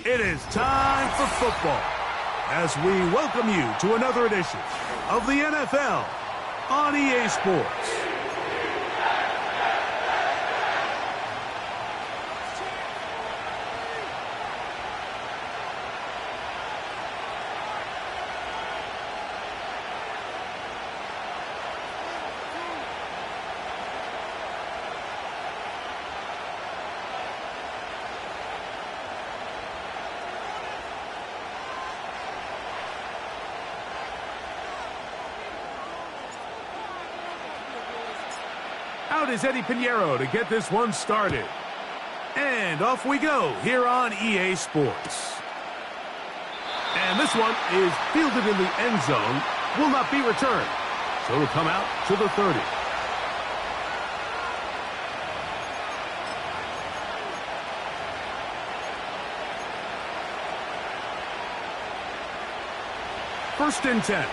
It is time for football as we welcome you to another edition of the NFL on EA Sports. Out is Eddie Pinheiro to get this one started. And off we go here on EA Sports. And this one is fielded in the end zone, will not be returned. So it'll come out to the 30. First and 10.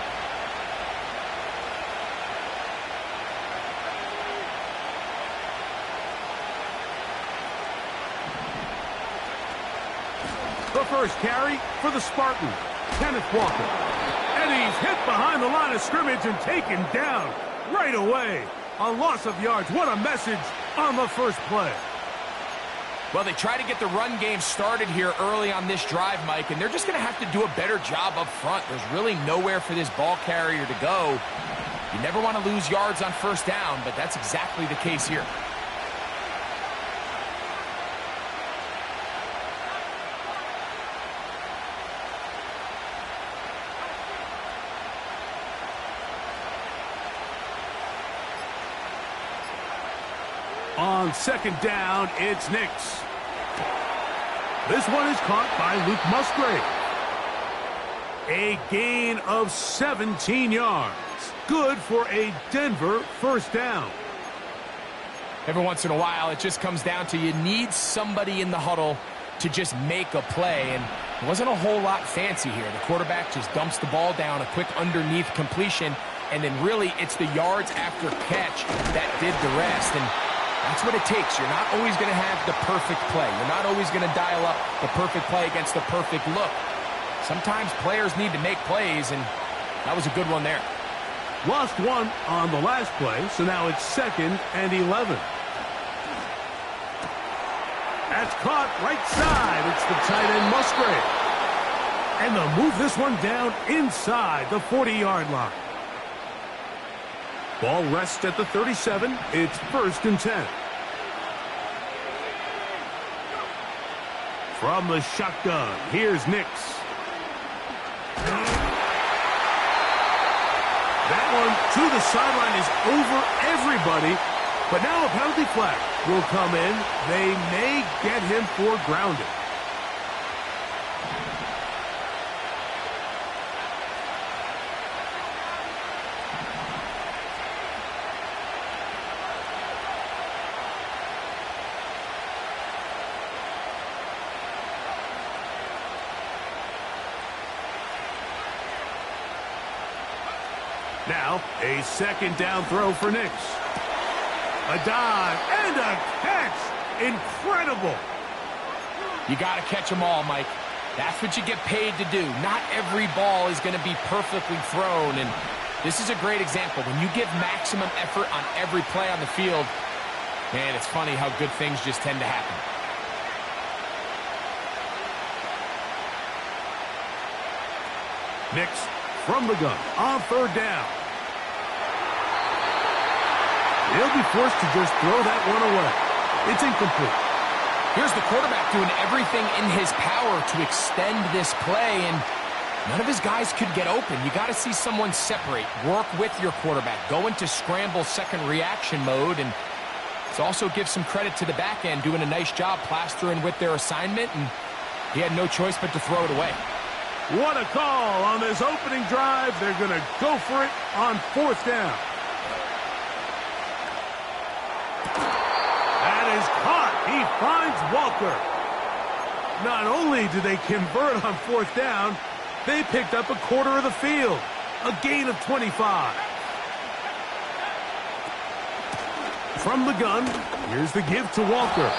The first carry for the Spartan, Kenneth Walker. And he's hit behind the line of scrimmage and taken down right away. A loss of yards. What a message on the first play. Well, they try to get the run game started here early on this drive, Mike, and they're just going to have to do a better job up front. There's really nowhere for this ball carrier to go. You never want to lose yards on first down, but that's exactly the case here. On second down, it's Nix. This one is caught by Luke Musgrave. A gain of 17 yards. Good for a Denver first down. Every once in a while, it just comes down to you need somebody in the huddle to just make a play. And it wasn't a whole lot fancy here. The quarterback just dumps the ball down, a quick underneath completion, and then really it's the yards after catch that did the rest. And that's what it takes. You're not always going to have the perfect play. You're not always going to dial up the perfect play against the perfect look. Sometimes players need to make plays, and that was a good one there. Lost one on the last play, so now it's 2nd and 11. That's caught right side. It's the tight end Musgrave. And they'll move this one down inside the 40-yard line. Ball rests at the 37. It's 1st and 10. From the shotgun, here's Nix. That one to the sideline is over everybody. But now a penalty flag will come in. They may get him for grounding. Now, a second down throw for Nix. A dive and a catch. Incredible. You got to catch them all, Mike. That's what you get paid to do. Not every ball is going to be perfectly thrown, and this is a great example. When you give maximum effort on every play on the field, man, it's funny how good things just tend to happen. Nix from the gun on 3rd down. He'll be forced to just throw that one away. It's incomplete. Here's the quarterback doing everything in his power to extend this play, and none of his guys could get open. You got to see someone separate, work with your quarterback, go into scramble second reaction mode, and it also gives some credit to the back end doing a nice job plastering with their assignment, and he had no choice but to throw it away. What a call on this opening drive. They're going to go for it on 4th down. That is caught. He finds Walker. Not only did they convert on 4th down, they picked up a quarter of the field. A gain of 25. From the gun, here's the give to Walker.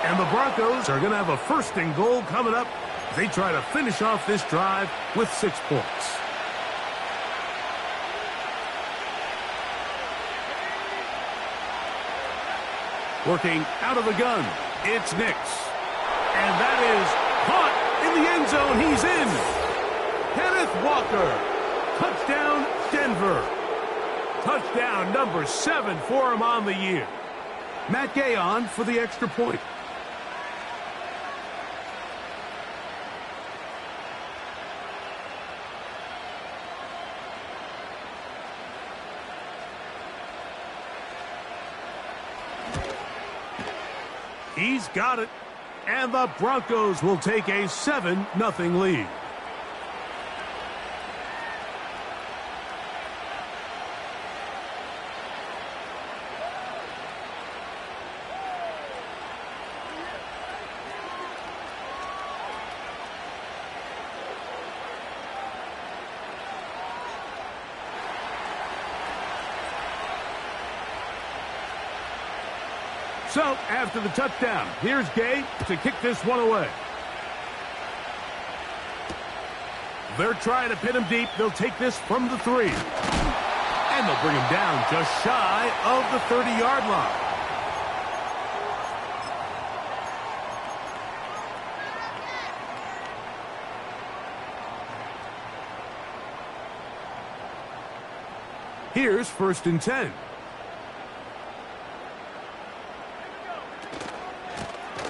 And the Broncos are going to have a 1st and goal coming up They try to finish off this drive with 6 points. Working out of the gun, it's Nix. And that is caught in the end zone. He's in. Kenneth Walker. Touchdown, Denver. Touchdown number 7 for him on the year. Matt Gay on for the extra point. He's got it. And the Broncos will take a 7-0 lead. So, after the touchdown, here's Gay to kick this one away. They're trying to pin him deep. They'll take this from the 3. And they'll bring him down just shy of the 30-yard line. Here's 1st and 10.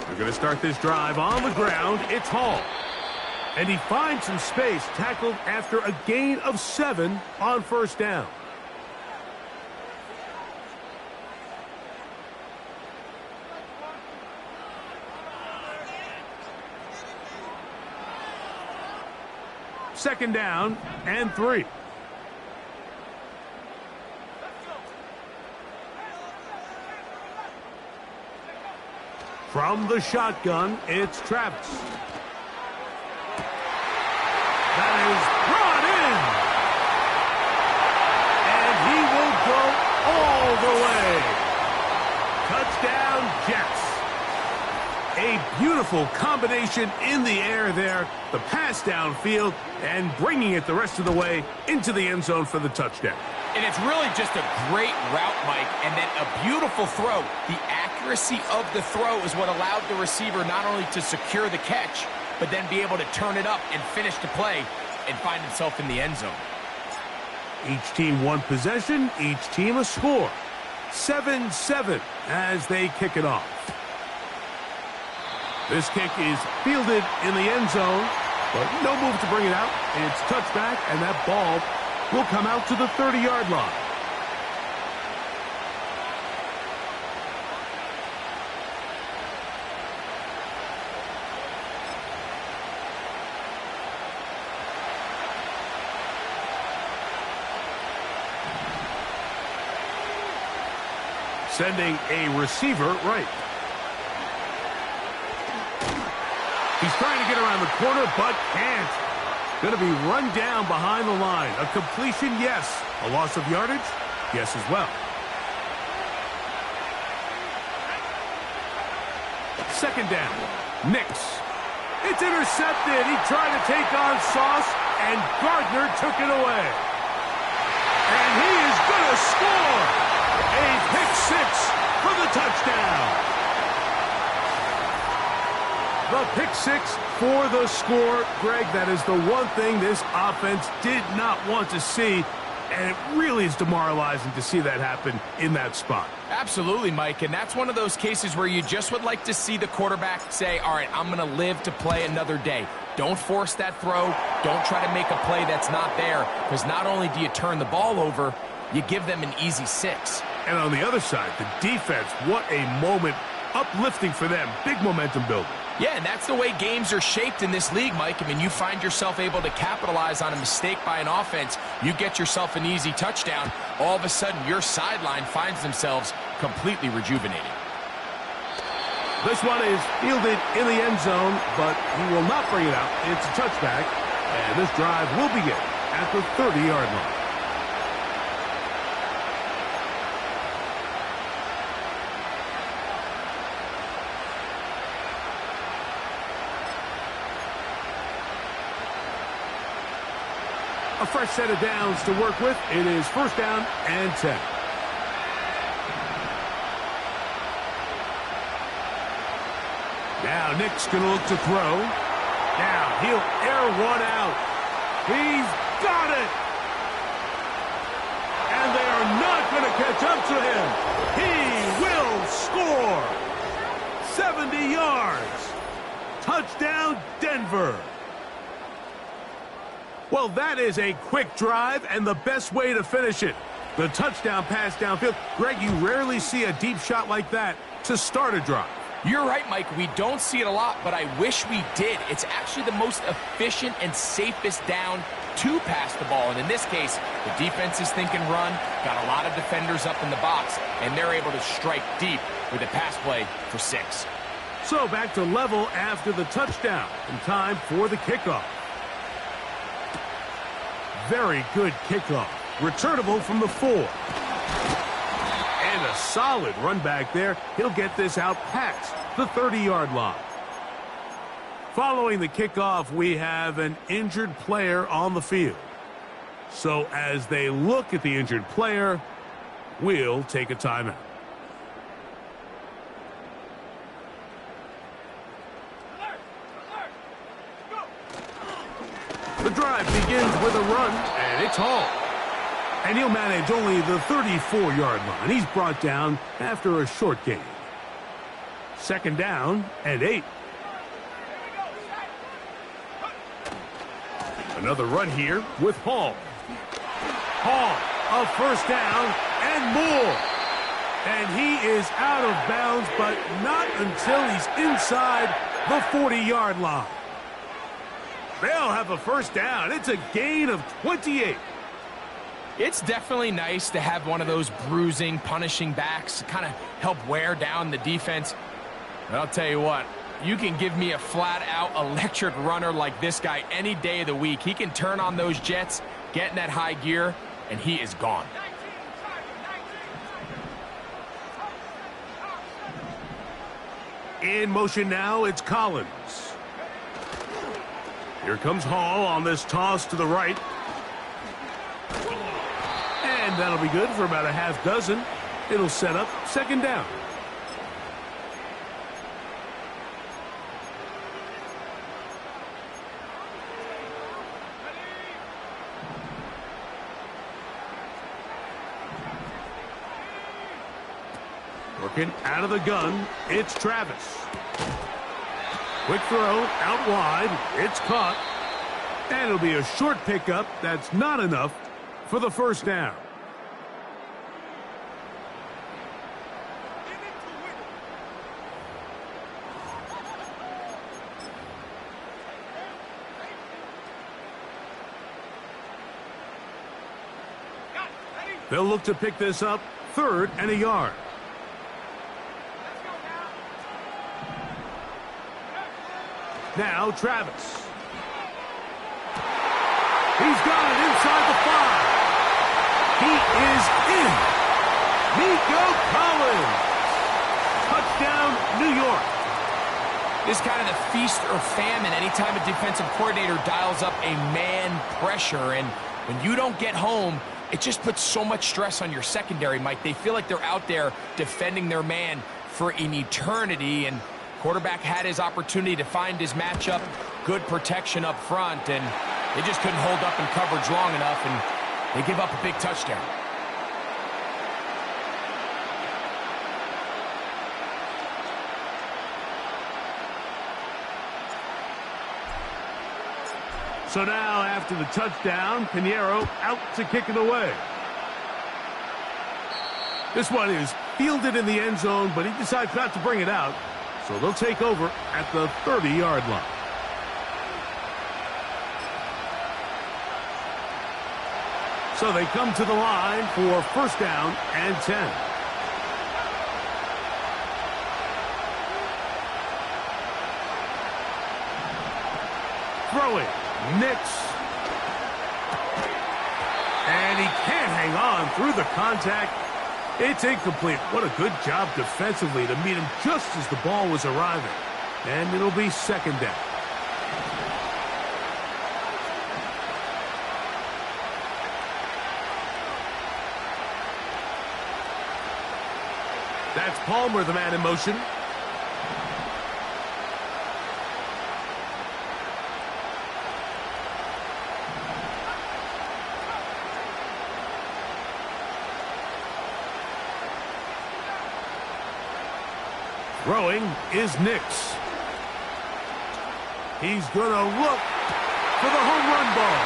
They're going to start this drive on the ground. It's Hall. And he finds some space, tackled after a gain of 7 on 1st down. Second down and 3. From the shotgun, it's Travis. That is brought in. And he will go all the way. Touchdown, Jets. A beautiful combination in the air there. The pass downfield and bringing it the rest of the way into the end zone for the touchdown. And it's really just a great route, Mike, and then a beautiful throw. The accuracy of the throw is what allowed the receiver not only to secure the catch, but then be able to turn it up and finish the play and find himself in the end zone. Each team one possession, each team a score. 7-7 as they kick it off. This kick is fielded in the end zone, but no move to bring it out. It's touchback, and that ball will come out to the 30-yard line. Sending a receiver right. He's trying to get around the corner, but can't. Going to be run down behind the line. A completion, yes. A loss of yardage, yes as well. Second down. Nix. It's intercepted. He tried to take on Sauce, and Gardner took it away. And he is going to score. A pick-6 for the touchdown. The pick-6 for the score. Greg, that is the one thing this offense did not want to see, and it really is demoralizing to see that happen in that spot. Absolutely, Mike, and that's one of those cases where you just would like to see the quarterback say, all right, I'm going to live to play another day. Don't force that throw. Don't try to make a play that's not there, because not only do you turn the ball over, you give them an easy 6. And on the other side, the defense, what a moment, uplifting for them, big momentum building. Yeah, and that's the way games are shaped in this league, Mike. I mean, you find yourself able to capitalize on a mistake by an offense. You get yourself an easy touchdown. All of a sudden, your sideline finds themselves completely rejuvenated. This one is fielded in the end zone, but he will not bring it out. It's a touchback, and this drive will begin at the 30-yard line. A fresh set of downs to work with. It is first down and 10. Now Nick's going to look to throw. Now he'll air one out. He's got it. And they are not going to catch up to him. He will score. 70 yards. Touchdown, Denver. Well, that is a quick drive and the best way to finish it. The touchdown pass downfield. Greg, you rarely see a deep shot like that to start a drive. You're right, Mike. We don't see it a lot, but I wish we did. It's actually the most efficient and safest down to pass the ball. And in this case, the defense is thinking run, got a lot of defenders up in the box, and they're able to strike deep with a pass play for 6. So back to level after the touchdown, and time for the kickoff. Very good kickoff. Returnable from the 4. And a solid run back there. He'll get this out past the 30-yard line. Following the kickoff, we have an injured player on the field. So as they look at the injured player, we'll take a timeout. The drive begins with a run, and it's hauled. And he'll manage only the 34-yard line. He's brought down after a short gain. Second down and 8. Another run here with Hall. Hall, a first down and more. And he is out of bounds, but not until he's inside the 40-yard line. They'll have a first down. It's a gain of 28. It's definitely nice to have one of those bruising, punishing backs kind of help wear down the defense. But I'll tell you what, you can give me a flat-out electric runner like this guy any day of the week. He can turn on those jets, get in that high gear, and he is gone. In motion now, it's Collins. Here comes Hall on this toss to the right. And that'll be good for about a half dozen. It'll set up second down. Working out of the gun, it's Travis. Quick throw, out wide, it's caught. And it'll be a short pickup. That's not enough for the first down. They'll look to pick this up, 3rd and a yard. Now Travis. He's got it inside the 5. He is in. Nico Collins. Touchdown, New York. This is kind of the feast or famine anytime a defensive coordinator dials up a man pressure. And when you don't get home, it just puts so much stress on your secondary, Mike. They feel like they're out there defending their man for an eternity. And quarterback had his opportunity to find his matchup, good protection up front, and they just couldn't hold up in coverage long enough, and they give up a big touchdown. So now, after the touchdown, Pinheiro out to kick it away. This one is fielded in the end zone, but he decides not to bring it out. So they'll take over at the 30-yard line. So they come to the line for first down and 10. Throwing, Nix. And he can't hang on through the contact. It's incomplete. What a good job defensively to meet him just as the ball was arriving. And it'll be second down. That's Palmer, the man in motion. Throwing is Nix. He's going to look for the home run ball.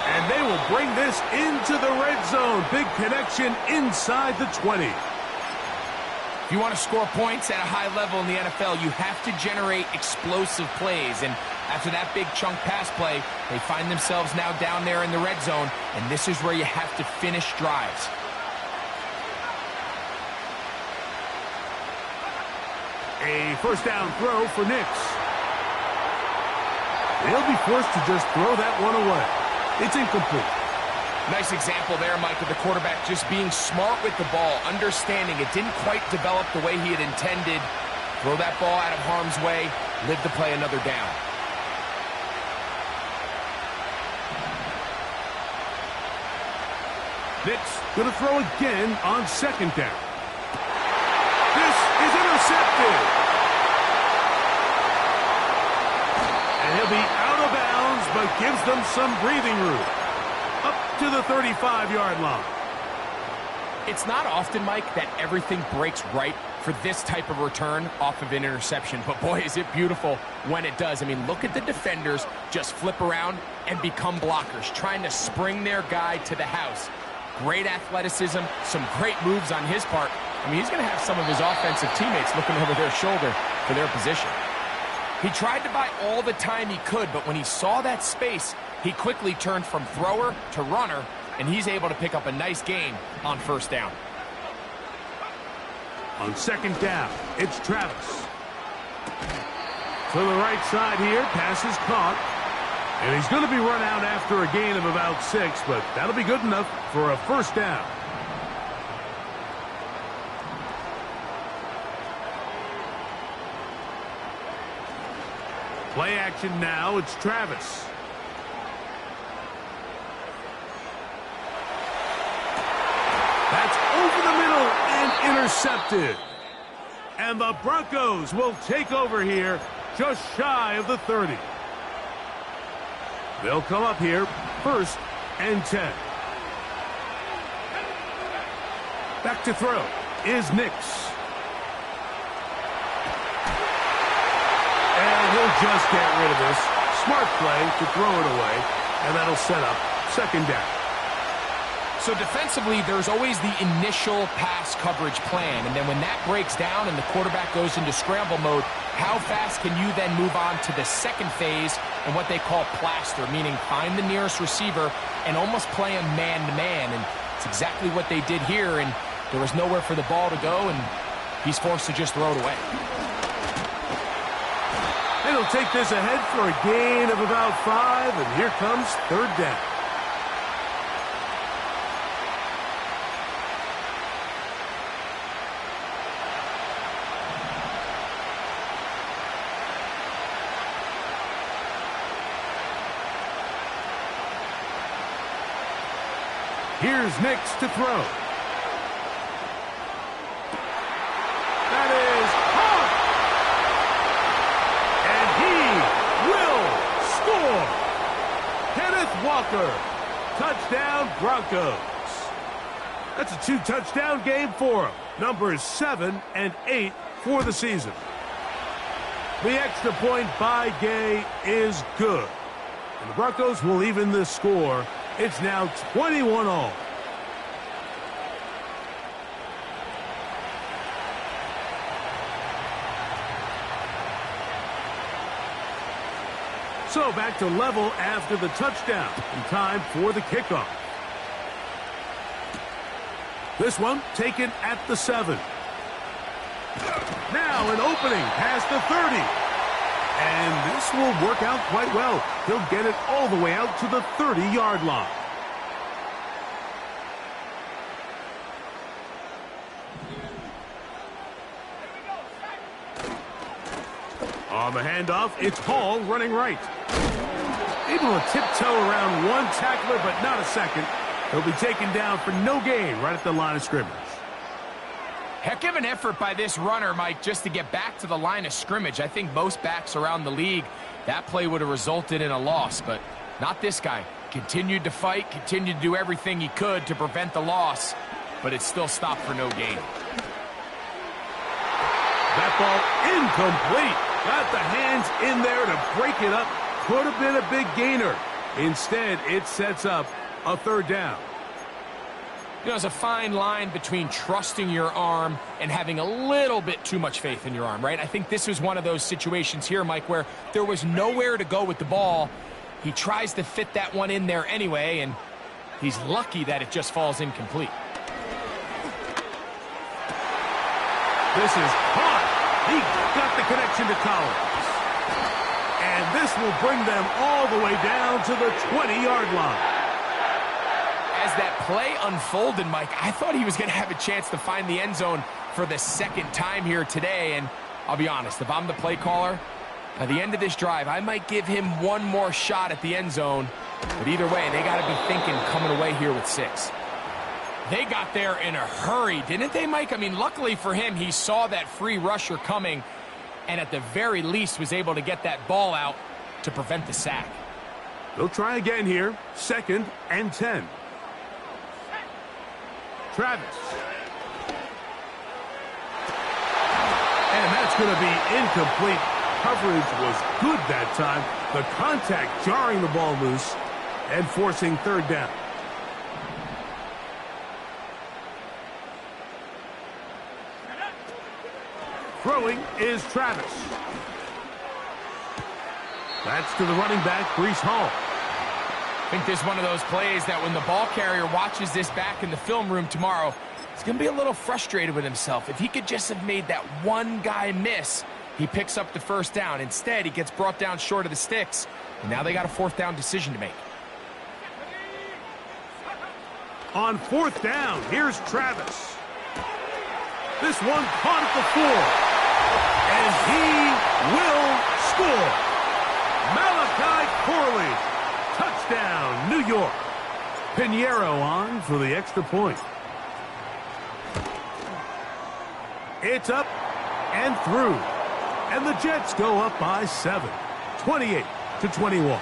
And they will bring this into the red zone. Big connection inside the 20. If you want to score points at a high level in the NFL, you have to generate explosive plays. And after that big chunk pass play, they find themselves now down there in the red zone. And this is where you have to finish drives. A first down throw for Nix. They'll be forced to just throw that one away. It's incomplete. Nice example there, Mike, of the quarterback just being smart with the ball, understanding it didn't quite develop the way he had intended. Throw that ball out of harm's way, live to play another down. Nix going to throw again on second down. This is intercepted. And he'll be out of bounds, but gives them some breathing room. Up to the 35-yard line. It's not often, Mike, that everything breaks right for this type of return off of an interception. But, boy, is it beautiful when it does. I mean, look at the defenders just flip around and become blockers, trying to spring their guy to the house. Great athleticism, some great moves on his part. I mean, he's going to have some of his offensive teammates looking over their shoulder for their position. He tried to buy all the time he could, but when he saw that space, he quickly turned from thrower to runner, and he's able to pick up a nice gain on first down. On second down, it's Travis. To the right side here, pass is caught. And he's going to be run out after a gain of about 6, but that'll be good enough for a first down. Play action now, it's Travis. That's over the middle and intercepted. And the Broncos will take over here just shy of the 30. They'll come up here, 1st and 10. Back to throw is Nix. And he'll just get rid of this. Smart play to throw it away, and that'll set up second down. So defensively, there's always the initial pass coverage plan, and then when that breaks down and the quarterback goes into scramble mode, how fast can you then move on to the second phase and what they call plaster, meaning find the nearest receiver and almost play him man-to-man, and it's exactly what they did here, and there was nowhere for the ball to go, and he's forced to just throw it away. And he'll take this ahead for a gain of about 5, and here comes third down. Here's Nix to throw. That is caught. And he will score. Kenneth Walker. Touchdown, Broncos. That's a 2-touchdown game for him. Numbers 7 and 8 for the season. The extra point by Gay is good. And the Broncos will even this score. It's now 21-all. So back to level after the touchdown. And time for the kickoff. This one taken at the 7. Now an opening past the 30. And this will work out quite well. He'll get it all the way out to the 30-yard line. On the handoff, it's Hall running right. Able to tiptoe around one tackler, but not a second. He'll be taken down for no gain right at the line of scrimmage. Heck of an effort by this runner, Mike, just to get back to the line of scrimmage. I think most backs around the league, that play would have resulted in a loss, but not this guy. Continued to fight, continued to do everything he could to prevent the loss, but it still stopped for no gain. That ball incomplete. Got the hands in there to break it up. Could have been a big gainer. Instead, it sets up a third down. You know, there's a fine line between trusting your arm and having a little bit too much faith in your arm, right? I think this was one of those situations here, Mike, where there was nowhere to go with the ball. He tries to fit that one in there anyway, and he's lucky that it just falls incomplete. This is hot. He got the connection to Collins. And this will bring them all the way down to the 20-yard line. As that play unfolded, Mike, I thought he was going to have a chance to find the end zone for the second time here today. And I'll be honest, if I'm the play caller, by the end of this drive, I might give him one more shot at the end zone. But either way, they got to be thinking coming away here with 6. They got there in a hurry, didn't they, Mike? I mean, luckily for him, he saw that free rusher coming and at the very least was able to get that ball out to prevent the sack. They'll try again here. 2nd and 10. Travis. And that's going to be incomplete. Coverage was good that time. The contact jarring the ball loose and forcing third down. Throwing is Travis. That's to the running back, Breece Hall. I think this is one of those plays that when the ball carrier watches this back in the film room tomorrow, he's going to be a little frustrated with himself. If he could just have made that one guy miss, he picks up the first down. Instead, he gets brought down short of the sticks, and now they got a 4th down decision to make. On 4th down, here's Travis. This one caught at the 4. And he will score. Malachi Corley. Touchdown, New York. Pinheiro on for the extra point. It's up and through. And the Jets go up by 7. 28-21.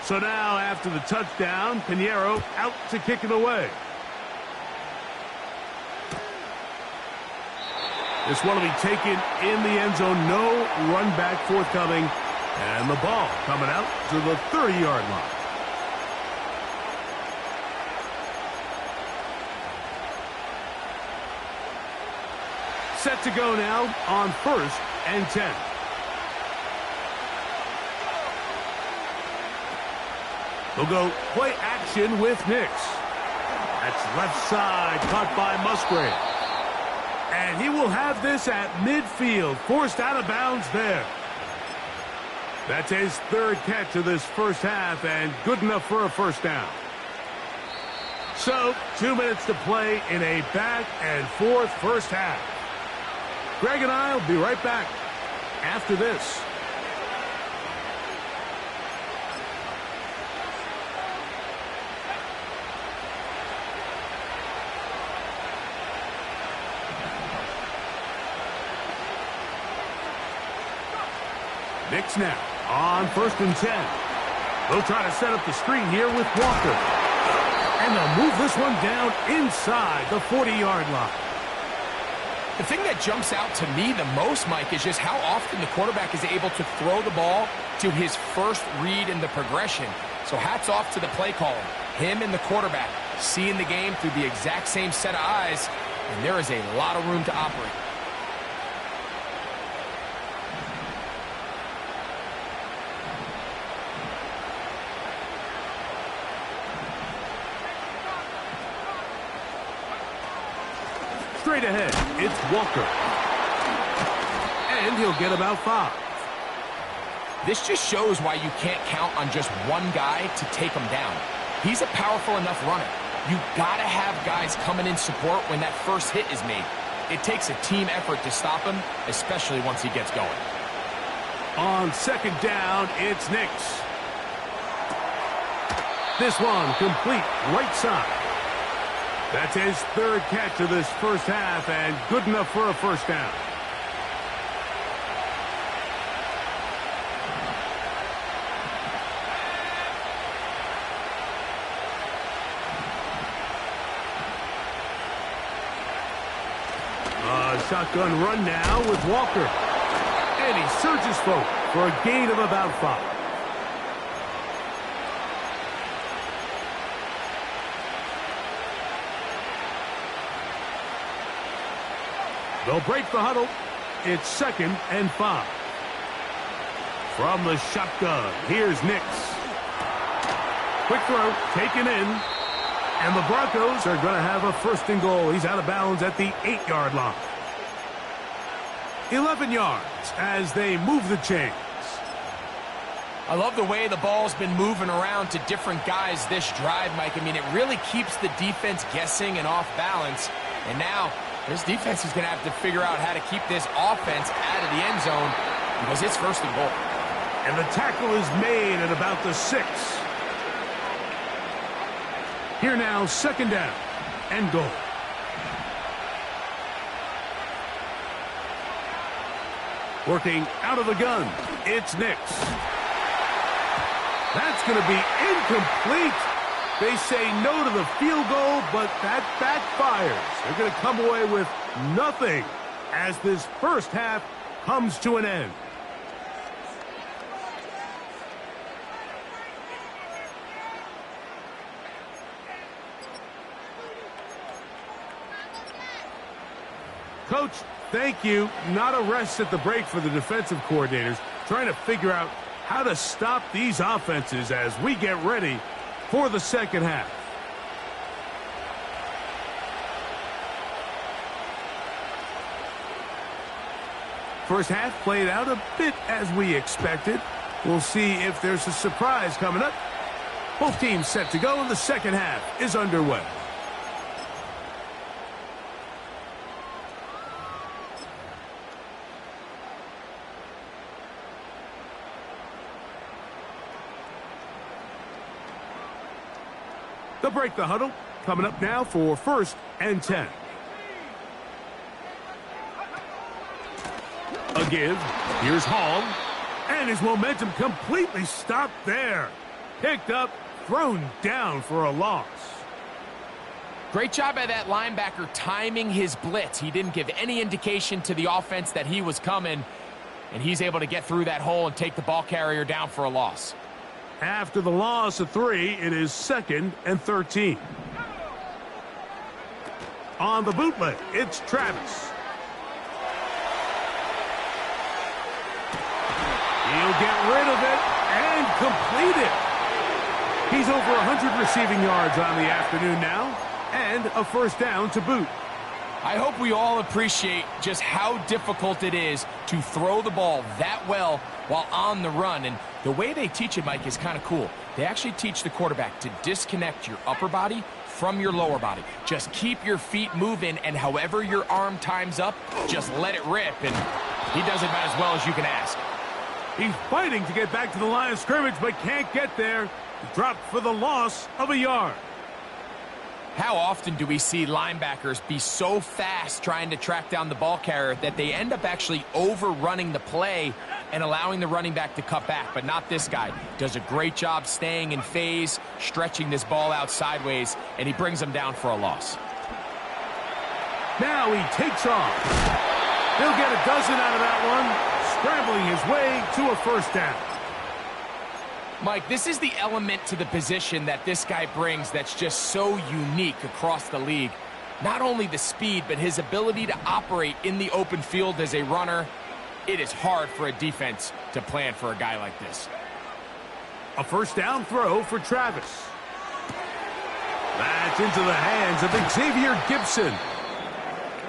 So now, after the touchdown, Pinheiro out to kick it away. This one will be taken in the end zone. No run back forthcoming. And the ball coming out to the 30-yard line. Set to go now on 1st and 10. They'll go play action with Nix. That's left side, caught by Musgrave. And he will have this at midfield, forced out of bounds there. That's his 3rd catch of this first half, and good enough for a first down. So, 2 minutes to play in a back-and-forth first half. Greg and I will be right back after this. Nix now on 1st and 10. They'll try to set up the screen here with Walker. And they'll move this one down inside the 40-yard line. The thing that jumps out to me the most, Mike, is just how often the quarterback is able to throw the ball to his first read in the progression. So hats off to the play caller. Him and the quarterback seeing the game through the exact same set of eyes, and there is a lot of room to operate. Straight ahead, it's Walker. And he'll get about 5. This just shows why you can't count on just one guy to take him down. He's a powerful enough runner. You gotta have guys coming in support when that first hit is made. It takes a team effort to stop him, especially once he gets going. On second down, it's Nix. This one complete right side. That's his third catch of this first half and good enough for a first down. Shotgun run now with Walker. And he surges forward for a gain of about 5. They'll break the huddle. It's 2nd and 5. From the shotgun, here's Nix. Quick throw, taken in. And the Broncos are going to have a 1st and goal. He's out of bounds at the 8-yard line. 11 yards as they move the chains. I love the way the ball's been moving around to different guys this drive, Mike. I mean, it really keeps the defense guessing and off balance. And now, this defense is going to have to figure out how to keep this offense out of the end zone because it's 1st and goal. And the tackle is made at about the 6. Here now, 2nd down and goal. Working out of the gun, it's Nix. That's going to be incomplete. They say no to the field goal, but that backfires. They're going to come away with nothing as this first half comes to an end. Coach, thank you. Not a rest at the break for the defensive coordinators, trying to figure out how to stop these offenses as we get ready for the second half. First half played out a bit as we expected. We'll see if there's a surprise coming up. Both teams set to go, and the second half is underway. They'll break the huddle. Coming up now for 1st and 10. A give. Here's Hall. And his momentum completely stopped there. Picked up, thrown down for a loss. Great job by that linebacker timing his blitz. He didn't give any indication to the offense that he was coming. And he's able to get through that hole and take the ball carrier down for a loss. After the loss of 3, it is 2nd and 13. On the bootleg, it's Travis. He'll get rid of it and complete it. He's over 100 receiving yards on the afternoon now, and a 1st down to boot. I hope we all appreciate just how difficult it is to throw the ball that well while on the run. And the way they teach it, Mike, is kind of cool. They actually teach the quarterback to disconnect your upper body from your lower body. Just keep your feet moving, and however your arm times up, just let it rip. And he does it about as well as you can ask. He's fighting to get back to the line of scrimmage, but can't get there. He dropped for the loss of a yard. How often do we see linebackers be so fast trying to track down the ball carrier that they end up actually overrunning the play and allowing the running back to cut back? But not this guy. Does a great job staying in phase, stretching this ball out sideways, and he brings them down for a loss. Now he takes off. He'll get a dozen out of that one, scrambling his way to a 1st down. Mike, this is the element to the position that this guy brings that's just so unique across the league. Not only the speed, but his ability to operate in the open field as a runner. It is hard for a defense to plan for a guy like this. A 1st down throw for Travis. That's into the hands of Xavier Gibson.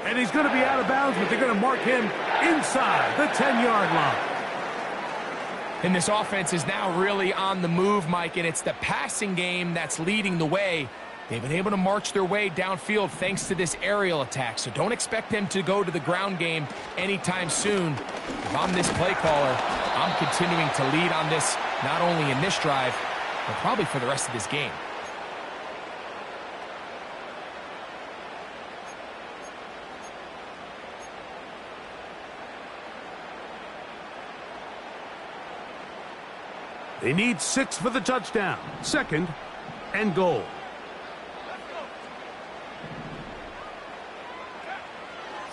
And he's going to be out of bounds, but they're going to mark him inside the 10-yard line. And this offense is now really on the move, Mike, and it's the passing game that's leading the way. They've been able to march their way downfield thanks to this aerial attack, so don't expect them to go to the ground game anytime soon. If I'm this play caller, I'm continuing to lead on this, not only in this drive, but probably for the rest of this game. They need 6 for the touchdown. 2nd and goal.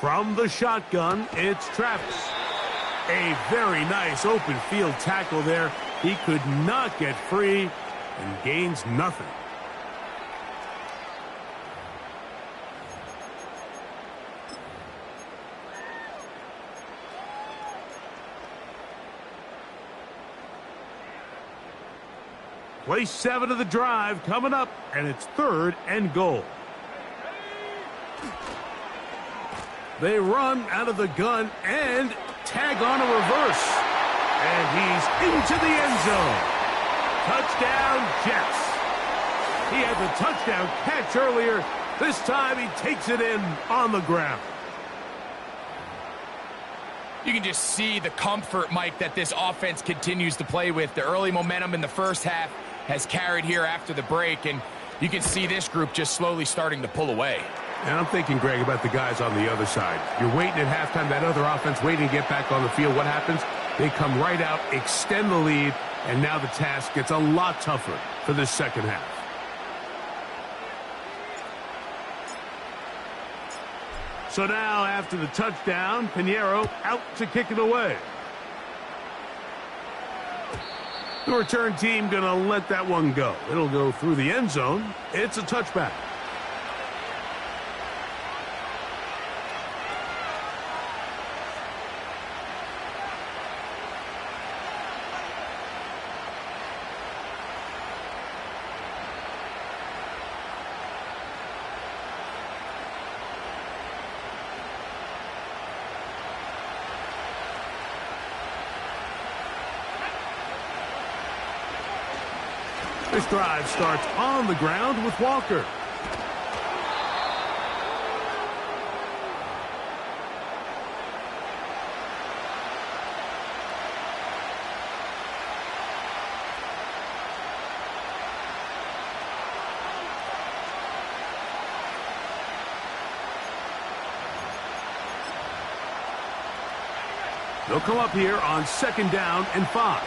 From the shotgun, it's Travis. A very nice open field tackle there. He could not get free and gains nothing. Play 7 of the drive coming up, and it's 3rd and goal. They run out of the gun and tag on a reverse. And he's into the end zone. Touchdown, Jets. He had the touchdown catch earlier. This time he takes it in on the ground. You can just see the comfort, Mike, that this offense continues to play with. The early momentum in the first half has carried here after the break, and you can see this group just slowly starting to pull away. And I'm thinking, Greg, about the guys on the other side. You're waiting at halftime, that other offense waiting to get back on the field. What happens? They come right out, extend the lead, and now the task gets a lot tougher for this second half. So now, after the touchdown, Pinheiro out to kick it away. The return team going to let that one go. It'll go through the end zone. It's a touchback. This drive starts on the ground with Walker. They'll come up here on 2nd down and 5.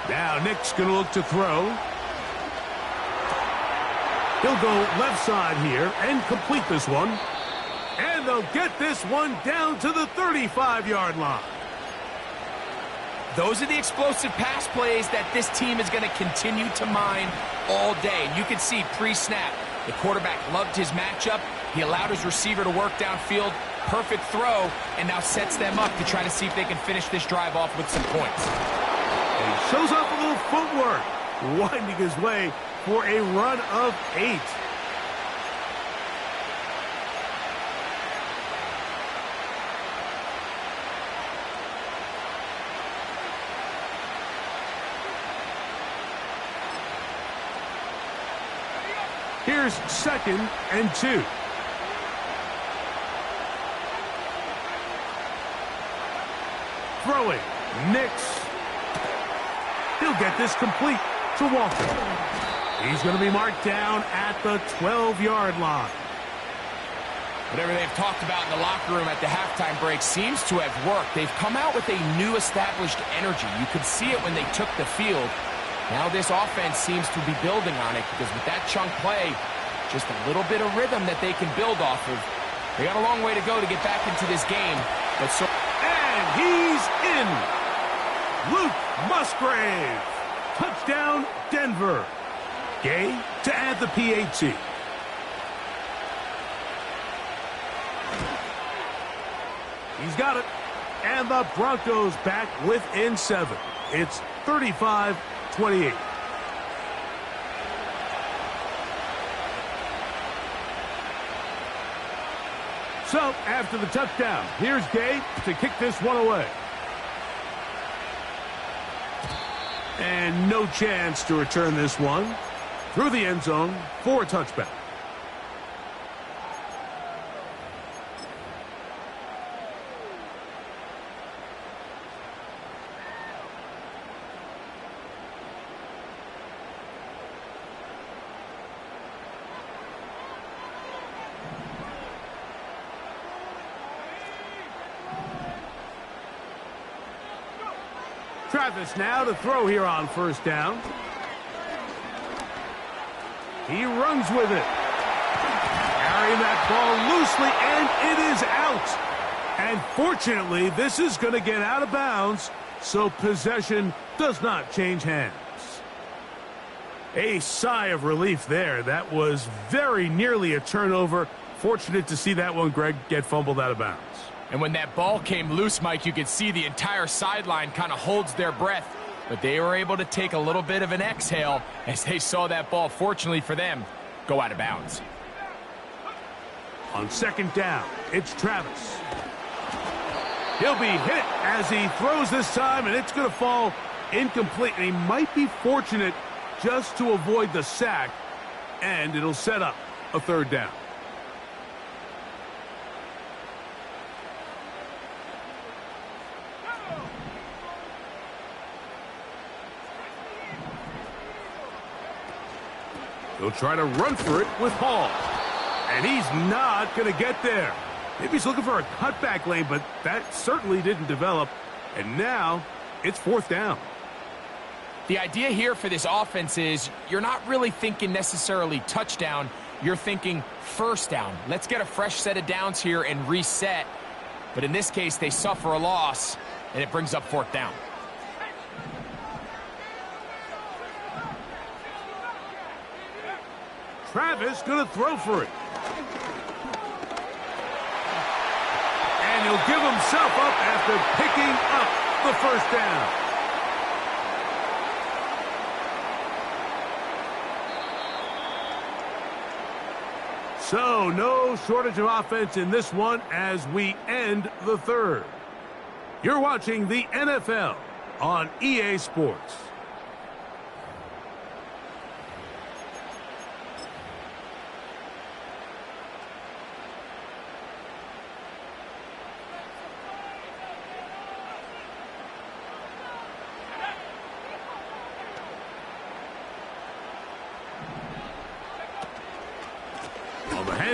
Now Nick's going to look to throw. He'll go left side here and complete this one. And they'll get this one down to the 35-yard line. Those are the explosive pass plays that this team is going to continue to mine all day. And you can see pre-snap, the quarterback loved his matchup. He allowed his receiver to work downfield. Perfect throw, and now sets them up to try to see if they can finish this drive off with some points. And he shows off a little footwork, winding his way for a run of 8. Here's 2nd and 2. Throwing, Nix. He'll get this complete to Walker. He's going to be marked down at the 12-yard line. Whatever they've talked about in the locker room at the halftime break seems to have worked. They've come out with a new established energy. You could see it when they took the field. Now this offense seems to be building on it because with that chunk play, just a little bit of rhythm that they can build off of. They got a long way to go to get back into this game. But so and he's in. Luke Musgrave. Touchdown, Denver. Gay to add the PAT. He's got it. And the Broncos back within 7. It's 35-28. So, after the touchdown, here's Gay to kick this one away. And no chance to return this one through the end zone for a touchback. Travis now to throw here on first down. He runs with it. Carrying that ball loosely, and it is out. And fortunately, this is going to get out of bounds, so possession does not change hands. A sigh of relief there. That was very nearly a turnover. Fortunate to see that one, Greg, get fumbled out of bounds. And when that ball came loose, Mike, you could see the entire sideline kind of holds their breath. But they were able to take a little bit of an exhale as they saw that ball, fortunately for them, go out of bounds. On second down, it's Travis. He'll be hit as he throws this time, and it's going to fall incomplete. And he might be fortunate just to avoid the sack, and it'll set up a third down. He'll try to run for it with Hall. And he's not going to get there. Maybe he's looking for a cutback lane, but that certainly didn't develop. And now it's fourth down. The idea here for this offense is you're not really thinking necessarily touchdown. You're thinking first down. Let's get a fresh set of downs here and reset. But in this case, they suffer a loss, and it brings up fourth down. Travis going to throw for it. And he'll give himself up after picking up the first down. So, no shortage of offense in this one as we end the third. You're watching the NFL on EA Sports.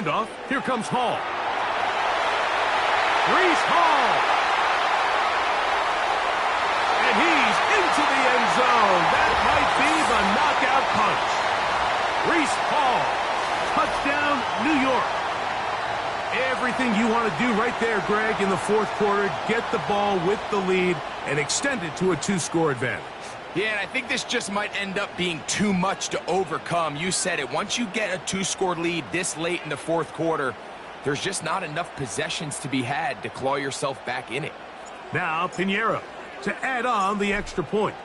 Handoff. Here comes Hall. Breece Hall. And he's into the end zone. That might be the knockout punch. Breece Hall. Touchdown, New York. Everything you want to do right there, Greg, in the fourth quarter. Get the ball with the lead and extend it to a two-score advantage. Yeah, and I think this just might end up being too much to overcome. You said it. Once you get a two-score lead this late in the fourth quarter, there's just not enough possessions to be had to claw yourself back in it. Now, Pinheiro to add on the extra point.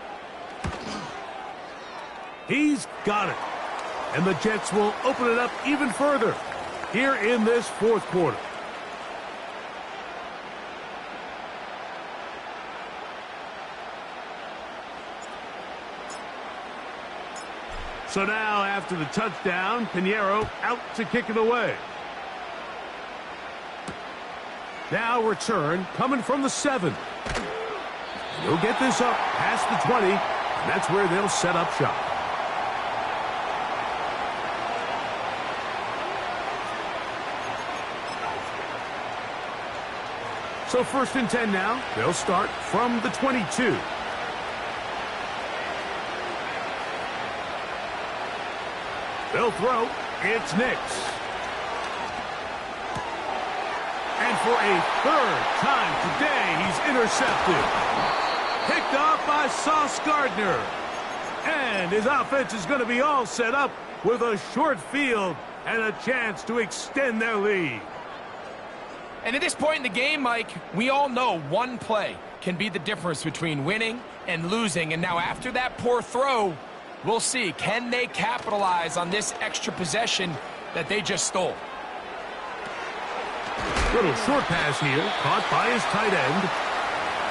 He's got it. And the Jets will open it up even further here in this fourth quarter. So now, after the touchdown, Pinheiro out to kick it away. Now return coming from the 7. He'll get this up past the 20, and that's where they'll set up shop. So first and 10 now. They'll start from the 22. They'll throw. It's Nix. And for a third time today, he's intercepted. Picked off by Sauce Gardner. And his offense is going to be all set up with a short field and a chance to extend their lead. And at this point in the game, Mike, we all know one play can be the difference between winning and losing. And now after that poor throw, we'll see. Can they capitalize on this extra possession that they just stole? Little short pass here, caught by his tight end.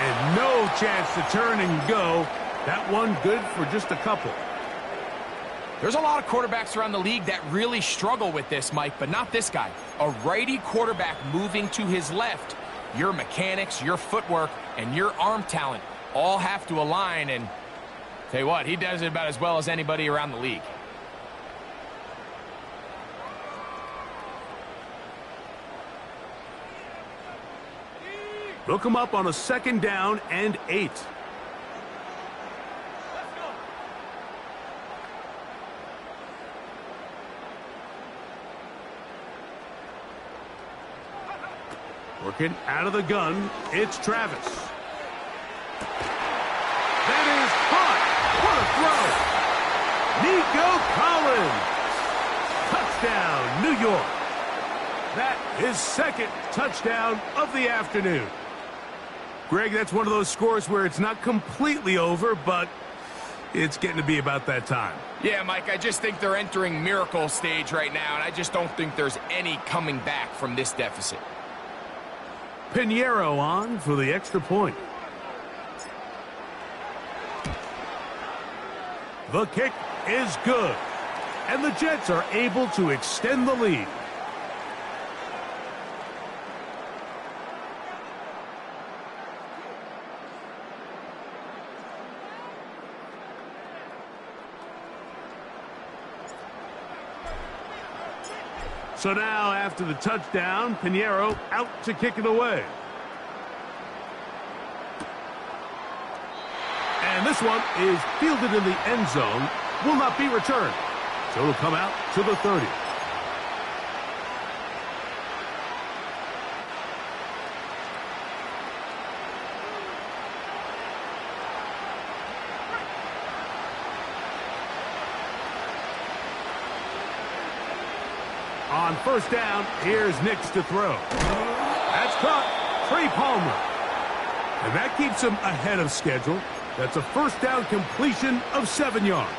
And no chance to turn and go. That one good for just a couple. There's a lot of quarterbacks around the league that really struggle with this, Mike, but not this guy. A righty quarterback moving to his left. Your mechanics, your footwork, and your arm talent all have to align, and tell you what, he does it about as well as anybody around the league. Look him up on a 2nd down and 8. Working out of the gun, it's Travis. That is caught. What a throw. Nico Collins. Touchdown, New York. That is 2nd touchdown of the afternoon. Greg, that's one of those scores where it's not completely over, but it's getting to be about that time. Yeah, Mike, I just think they're entering miracle stage right now, and I just don't think there's any coming back from this deficit. Pinheiro on for the extra point. The kick is good, and the Jets are able to extend the lead. So now, after the touchdown, Pinheiro out to kick it away. And this one is fielded in the end zone. Will not be returned. So it'll come out to the 30. On 1st down, here's Nix to throw. That's caught. Trey Palmer. And that keeps him ahead of schedule. That's a 1st down completion of 7 yards.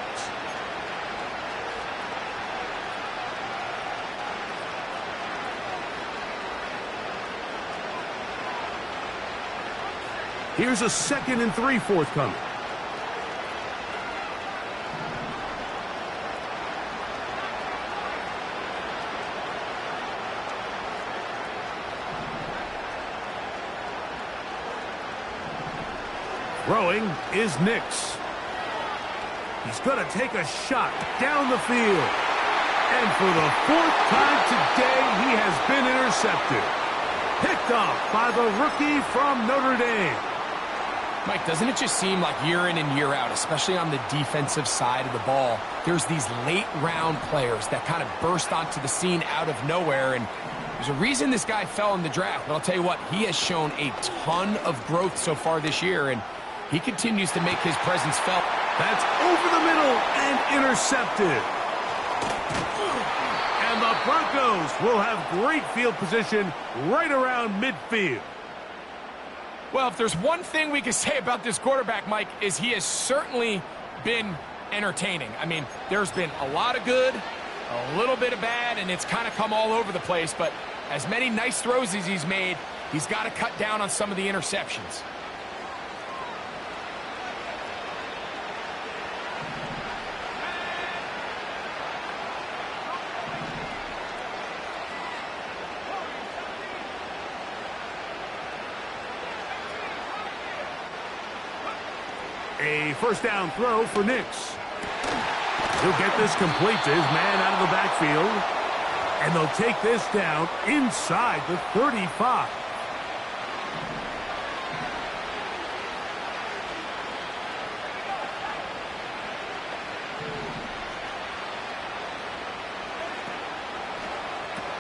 Here's a 2nd and 3 forthcoming. Throwing is Nix. He's going to take a shot down the field. And for the 4th time today, he has been intercepted. Picked off by the rookie from Notre Dame. Mike, doesn't it just seem like year in and year out, especially on the defensive side of the ball, there's these late-round players that kind of burst onto the scene out of nowhere, and there's a reason this guy fell in the draft, but I'll tell you what, he has shown a ton of growth so far this year, and he continues to make his presence felt. That's over the middle and intercepted. And the Broncos will have great field position right around midfield. Well, if there's one thing we can say about this quarterback, Mike, is he has certainly been entertaining. I mean, there's been a lot of good, a little bit of bad, and it's kind of come all over the place. But as many nice throws as he's made, he's got to cut down on some of the interceptions. A 1st down throw for Nix. He'll get this complete to his man out of the backfield. And they'll take this down inside the 35.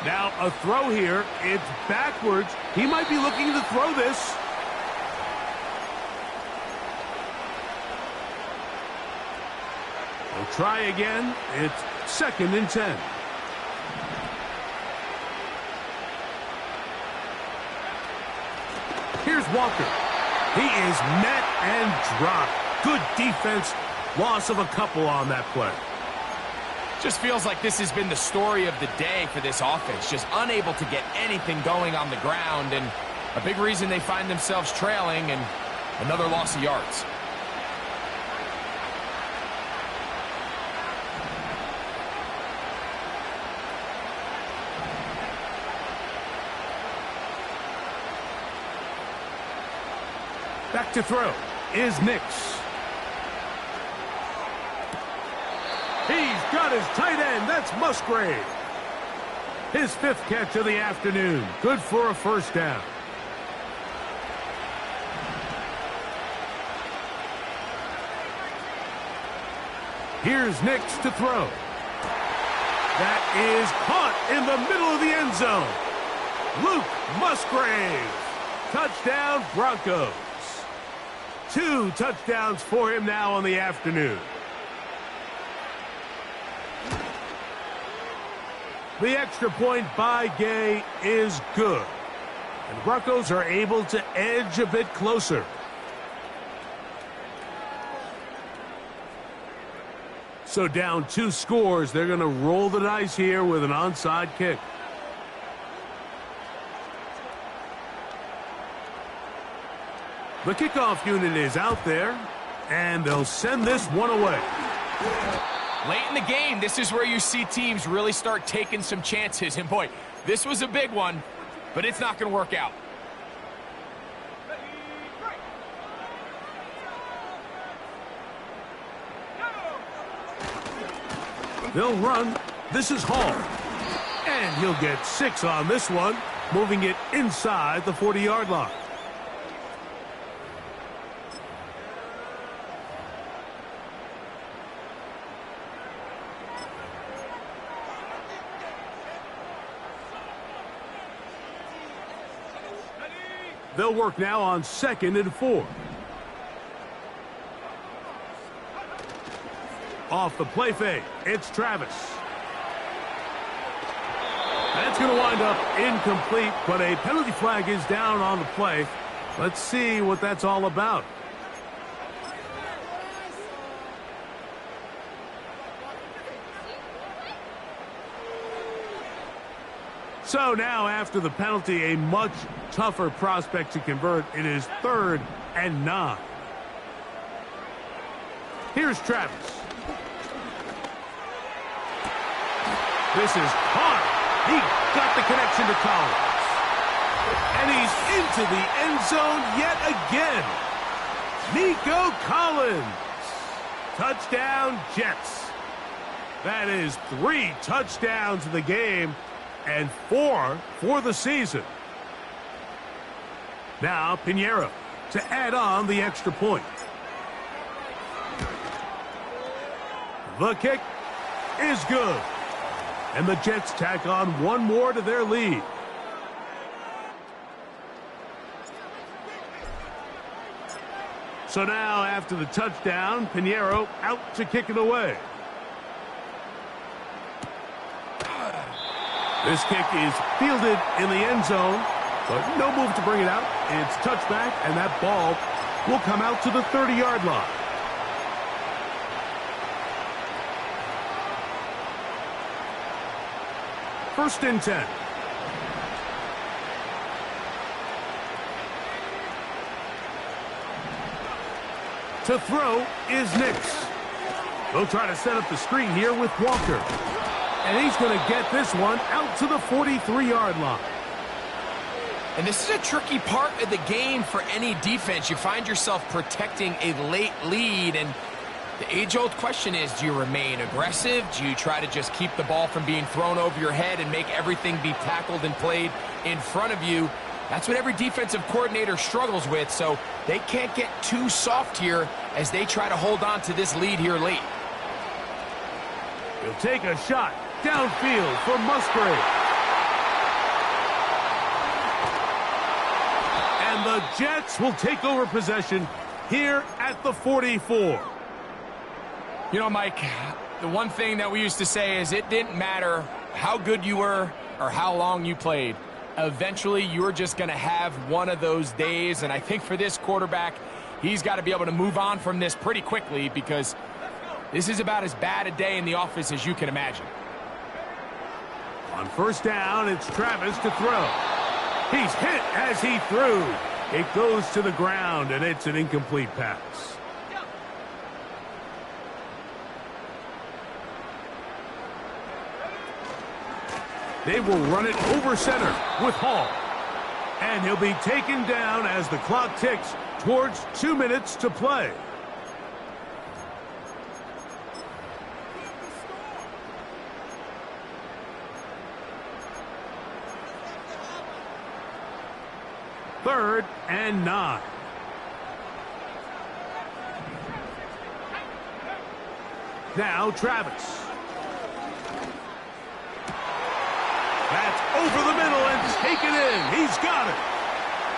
Now a throw here. It's backwards. He might be looking to throw this. They'll try again. It's 2nd and 10. Here's Walker. He is met and dropped. Good defense. Loss of a couple on that play. Just feels like this has been the story of the day for this offense. Just unable to get anything going on the ground, and a big reason they find themselves trailing, and another loss of yards. Back to throw is Nix. He's got his tight end. That's Musgrave. His 5th catch of the afternoon. Good for a first down. Here's Nix to throw. That is caught in the middle of the end zone. Luke Musgrave. Touchdown, Broncos. 2 touchdowns for him now on the afternoon. The extra point by Gay is good. And the Broncos are able to edge a bit closer. So down 2 scores, they're going to roll the dice here with an onside kick. The kickoff unit is out there, and they'll send this one away. Late in the game, this is where you see teams really start taking some chances. And boy, this was a big one, but it's not going to work out. They'll run. This is Hall. And he'll get 6 on this one, moving it inside the 40-yard line. They'll work now on 2nd and 4. Off the play fake, it's Travis. That's going to wind up incomplete, but a penalty flag is down on the play. Let's see what that's all about. So now, after the penalty, a much tougher prospect to convert. It is 3rd and 9. Here's Travis. This is caught. He got the connection to Collins. And he's into the end zone yet again. Nico Collins. Touchdown, Jets. That is 3 touchdowns in the game and 4 for the season. Now Pinheiro to add on the extra point. The kick is good. And the Jets tack on 1 more to their lead. So now, after the touchdown, Pinheiro out to kick it away. This kick is fielded in the end zone, but no move to bring it out. It's touchback, and that ball will come out to the 30-yard line. First and 10. To throw is Nix. They'll try to set up the screen here with Walker. And he's going to get this one out to the 43-yard line. And this is a tricky part of the game for any defense. You find yourself protecting a late lead, and the age-old question is, do you remain aggressive? Do you try to just keep the ball from being thrown over your head and make everything be tackled and played in front of you? That's what every defensive coordinator struggles with, so they can't get too soft here as they try to hold on to this lead here late. He'll take a shot downfield for Musgrave. And the Jets will take over possession here at the 44. You know, Mike, the one thing that we used to say is it didn't matter how good you were or how long you played. Eventually, you're just going to have one of those days, and I think for this quarterback, he's got to be able to move on from this pretty quickly because this is about as bad a day in the office as you can imagine. On first down, it's Travis to throw. He's hit as he threw. It goes to the ground, and it's an incomplete pass. They will run it over center with Hall. And he'll be taken down as the clock ticks towards 2 minutes to play. Third and 9. Now Travis. That's over the middle and taken in. He's got it.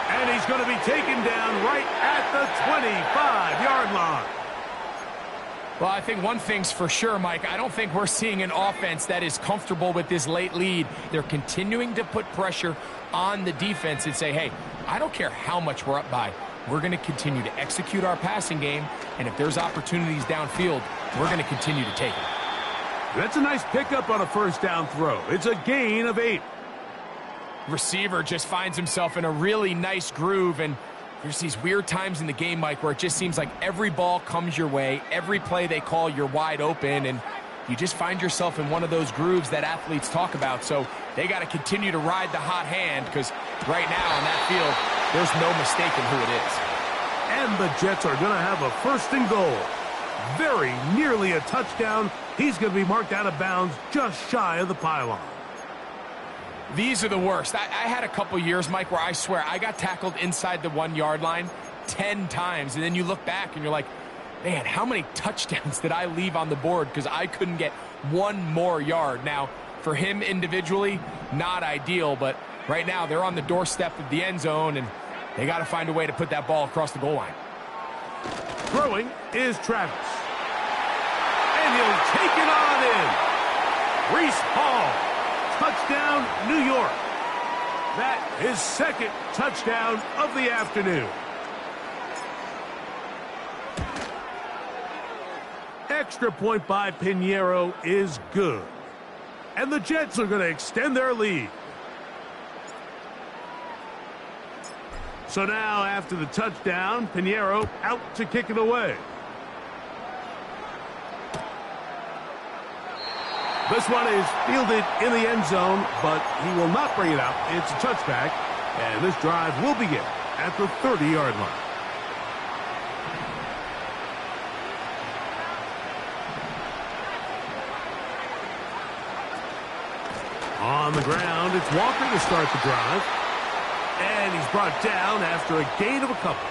And he's going to be taken down right at the 25-yard line. Well, I think one thing's for sure, Mike. I don't think we're seeing an offense that is comfortable with this late lead. They're continuing to put pressure on the defense and say, hey, I don't care how much we're up by. We're going to continue to execute our passing game, and if there's opportunities downfield, we're going to continue to take them. That's a nice pickup on a first down throw. It's a gain of 8. Receiver just finds himself in a really nice groove, and there's these weird times in the game, Mike, where it just seems like every ball comes your way, every play they call, you're wide open, and you just find yourself in one of those grooves that athletes talk about. So they got to continue to ride the hot hand because right now on that field, there's no mistaking who it is. And the Jets are going to have a first and goal. Very nearly a touchdown. He's going to be marked out of bounds just shy of the pylon. These are the worst. I had a couple years, Mike, where I swear I got tackled inside the 1-yard line 10 times. And then you look back and you're like, man, how many touchdowns did I leave on the board because I couldn't get one more yard? Now, for him individually, not ideal, but right now they're on the doorstep of the end zone, and they got to find a way to put that ball across the goal line. Throwing is Travis. And he'll take it on in. Reese Hall, touchdown, New York. That is second touchdown of the afternoon. Extra point by Pinheiro is good. And the Jets are going to extend their lead. So now, after the touchdown, Pinheiro out to kick it away. This one is fielded in the end zone, but he will not bring it out. It's a touchback, and this drive will begin at the 30-yard line. On the ground, it's Walker to start the drive. And he's brought down after a gain of a couple.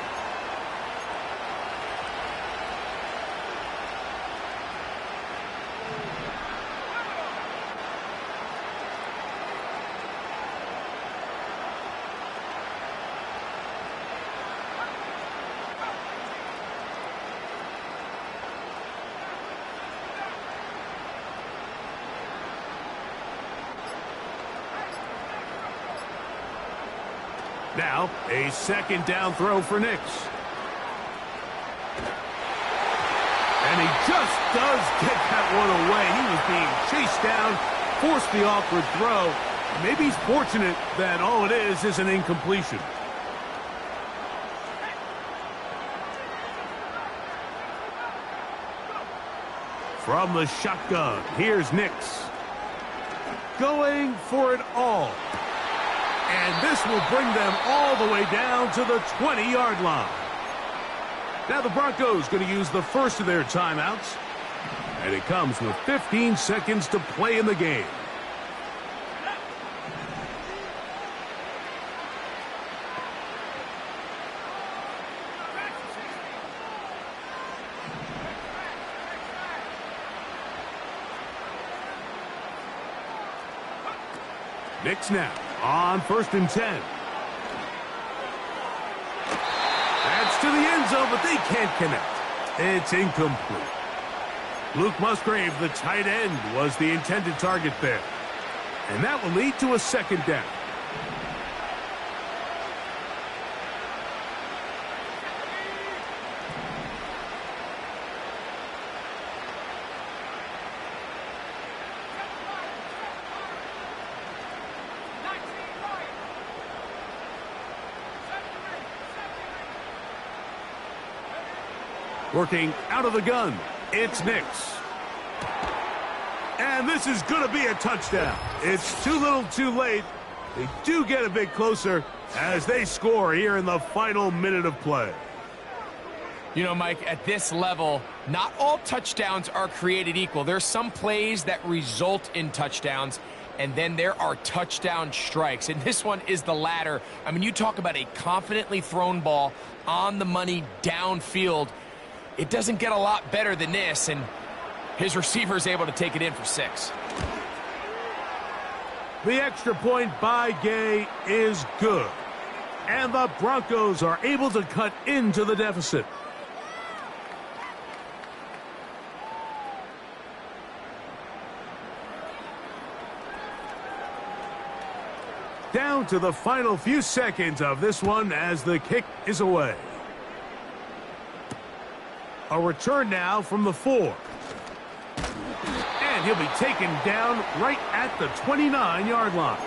Now, a second down throw for Nix. And he just does get that one away. He was being chased down, forced the awkward throw. Maybe he's fortunate that all it is an incompletion. From the shotgun, here's Nix. Going for it all. And this will bring them all the way down to the 20-yard line. Now the Broncos going to use the first of their timeouts. And it comes with 15 seconds to play in the game. Nix now on 1st and 10. That's to the end zone, but they can't connect. It's incomplete. Luke Musgrave, the tight end, was the intended target there. And that will lead to a second down. Working out of the gun, it's Nix. And this is going to be a touchdown. It's too little too late. They do get a bit closer as they score here in the final minute of play. You know, Mike, at this level, not all touchdowns are created equal. There's some plays that result in touchdowns, and then there are touchdown strikes. And this one is the latter. I mean, you talk about a confidently thrown ball on the money downfield. It doesn't get a lot better than this, and his receiver is able to take it in for 6. The extra point by Gay is good. And the Broncos are able to cut into the deficit. Down to the final few seconds of this one as the kick is away. A return now from the 4. And he'll be taken down right at the 29-yard line.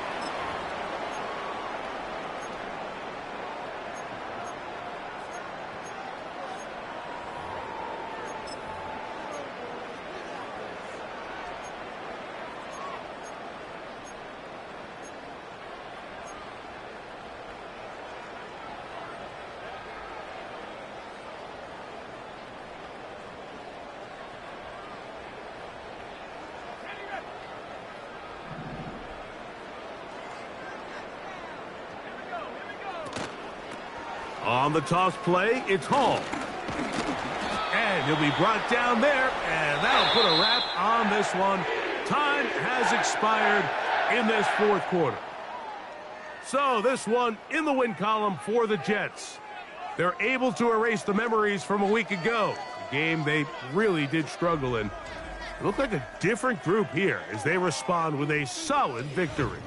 On the toss play, it's Hall. And he'll be brought down there, and that'll put a wrap on this one. Time has expired in this fourth quarter. So this one in the win column for the Jets. They're able to erase the memories from a week ago, a game they really did struggle in. It looked like a different group here as they respond with a solid victory.